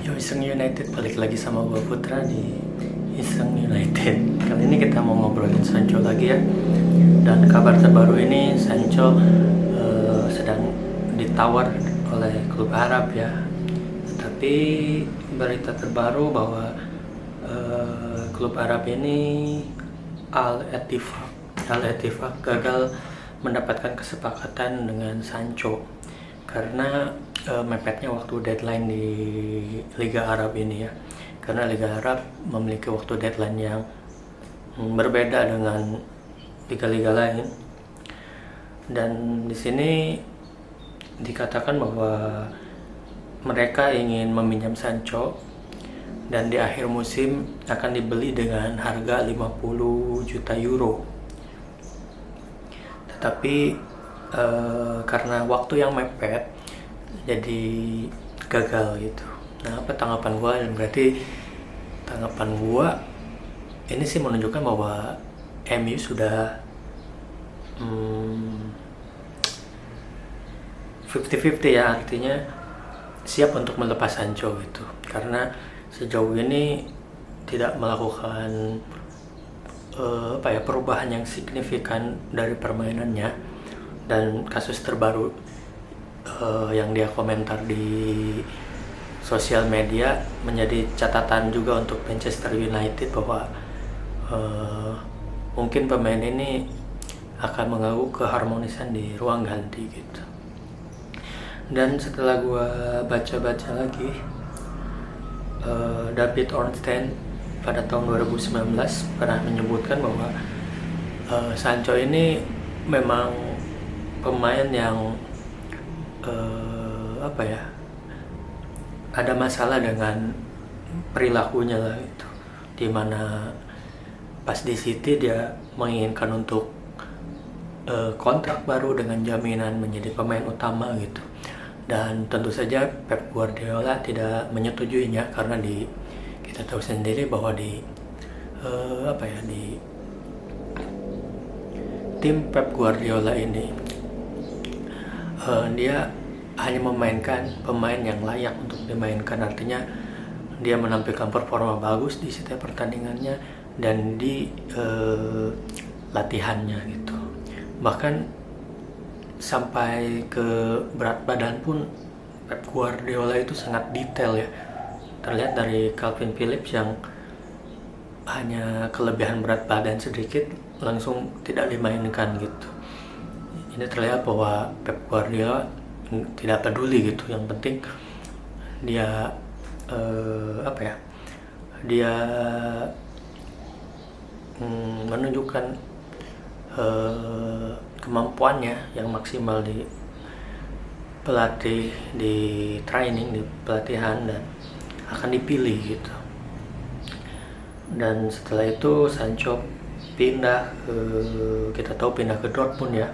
Yo, Iseng United balik lagi sama gua Putra di Iseng United. Kali ini kita mau ngobrolin Sancho lagi ya. Dan kabar terbaru ini Sancho sedang ditawar oleh klub Arab ya. Tetapi berita terbaru bahwa klub Arab ini Al-Ettifaq gagal mendapatkan kesepakatan dengan Sancho karena mepetnya waktu deadline di Liga Arab ini ya. Karena Liga Arab memiliki waktu deadline yang berbeda dengan liga-liga lain. Dan di sini dikatakan bahwa mereka ingin meminjam Sancho dan di akhir musim akan dibeli dengan harga 50 juta euro. Tetapi karena waktu yang mepet jadi gagal gitu. Nah, apa tanggapan gua? Berarti tanggapan gua ini sih menunjukkan bahwa MU sudah 50-50 ya, artinya siap untuk melepas Sancho gitu. Karena sejauh ini tidak melakukan perubahan yang signifikan dari permainannya. Dan kasus terbaru yang dia komentar di sosial media menjadi catatan juga untuk Manchester United bahwa mungkin pemain ini akan mengganggu keharmonisan di ruang ganti gitu. Dan setelah gue baca-baca lagi, David Ornstein pada tahun 2019 pernah menyebutkan bahwa Sancho ini memang pemain yang ada masalah dengan perilakunya lah itu, dimana pas di City dia menginginkan untuk kontrak baru dengan jaminan menjadi pemain utama gitu. Dan tentu saja Pep Guardiola tidak menyetujuinya karena kita tahu sendiri bahwa di tim Pep Guardiola ini dia hanya memainkan pemain yang layak untuk dimainkan, artinya dia menampilkan performa bagus di setiap pertandingannya dan di latihannya gitu. Bahkan sampai ke berat badan pun Pep Guardiola itu sangat detail ya. Terlihat dari Calvin Phillips yang hanya kelebihan berat badan sedikit langsung tidak dimainkan gitu. Ini terlihat bahwa Pep Guardiola tidak peduli gitu, yang penting dia dia menunjukkan kemampuannya yang maksimal di training, di pelatihan, dan akan dipilih gitu. Dan setelah itu Sancho pindah ke Dortmund ya.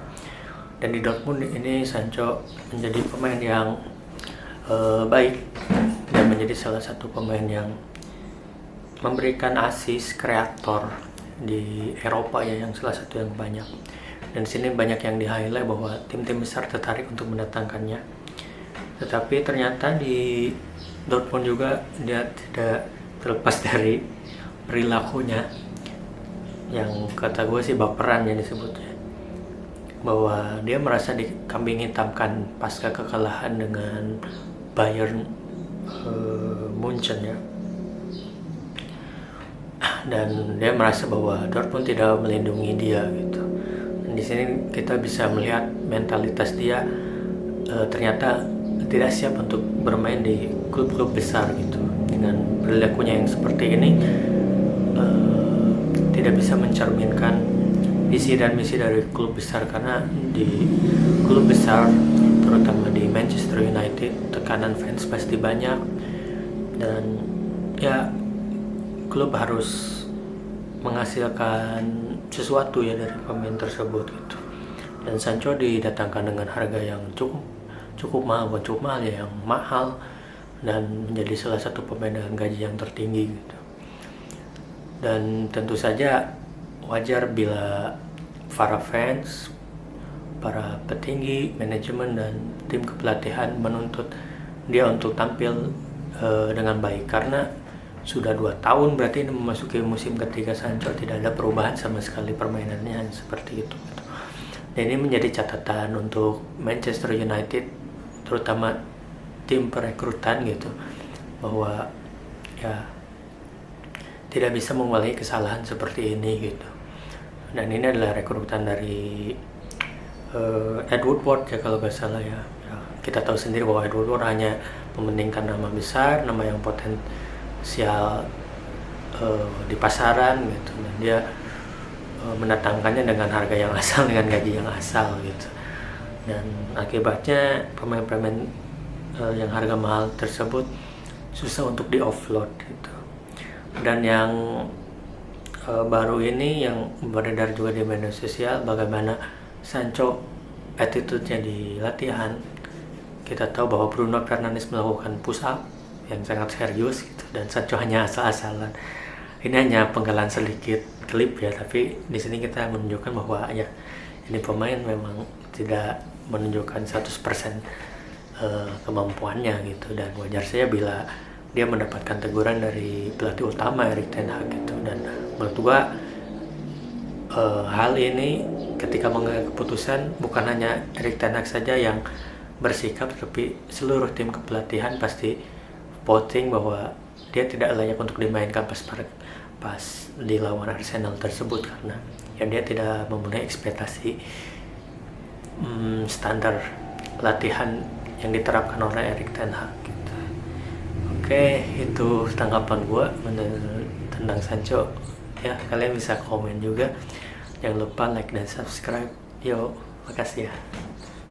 Dan di Dortmund ini Sancho menjadi pemain yang baik dan menjadi salah satu pemain yang memberikan assist kreator di Eropa ya, yang salah satu yang banyak. Dan di sini banyak yang di-highlight bahwa tim-tim besar tertarik untuk mendatangkannya. Tetapi ternyata di Dortmund juga dia tidak terlepas dari perilakunya yang kata gue sih baperan ya disebutnya, bahwa dia merasa dikambing hitamkan pasca kekalahan dengan Bayern Munchen ya. Dan dia merasa bahwa Dortmund tidak melindungi dia gitu. Dan di sini kita bisa melihat mentalitas dia ternyata tidak siap untuk bermain di klub-klub besar gitu. Dengan perilakunya yang seperti ini tidak bisa mencerminkan visi dan misi dari klub besar, karena di klub besar terutama di Manchester United tekanan fans pasti banyak dan ya klub harus menghasilkan sesuatu ya dari pemain tersebut gitu. Dan Sancho didatangkan dengan harga yang cukup mahal ya, yang mahal, dan menjadi salah satu pemain dengan gaji yang tertinggi gitu. Dan tentu saja wajar bila para fans, para petinggi, manajemen, dan tim kepelatihan menuntut dia untuk tampil dengan baik, karena sudah 2 tahun berarti ini memasuki musim ketiga Sancho tidak ada perubahan sama sekali permainannya seperti itu. Dan ini menjadi catatan untuk Manchester United, terutama tim perekrutan gitu, bahwa ya tidak bisa mengulangi kesalahan seperti ini gitu. Dan ini adalah rekrutan dari Ed Woodward ya kalau nggak salah ya. Kita tahu sendiri bahwa Ed Woodward hanya mementingkan nama besar, nama yang potensial di pasaran gitu, dan dia mendatangkannya dengan harga yang asal, dengan gaji yang asal gitu. Dan akibatnya pemain-pemain yang harga mahal tersebut susah untuk di offload gitu. Dan yang baru ini yang beredar juga di media sosial, bagaimana Sancho attitude-nya di latihan. Kita tahu bahwa Bruno Fernandes melakukan push up yang sangat serius gitu, dan Sancho hanya asal-asalan. Ini hanya penggalan sedikit klip ya, tapi di sini kita menunjukkan bahwa ya ini pemain memang tidak menunjukkan 100% kemampuannya gitu, dan wajar saja bila dia mendapatkan teguran dari pelatih utama Erik ten Hag gitu. Dan menurut gua hal ini ketika mengambil keputusan, bukan hanya Erik ten Hag saja yang bersikap, tapi seluruh tim kepelatihan pasti voting bahwa dia tidak layak untuk dimainkan pas di lawan Arsenal tersebut, karena ya dia tidak memenuhi ekspektasi standar latihan yang diterapkan oleh Erik ten Hag gitu. Oke, itu tanggapan gue tentang Sancho ya. Kalian bisa komen juga, jangan lupa like dan subscribe. Yo, makasih ya.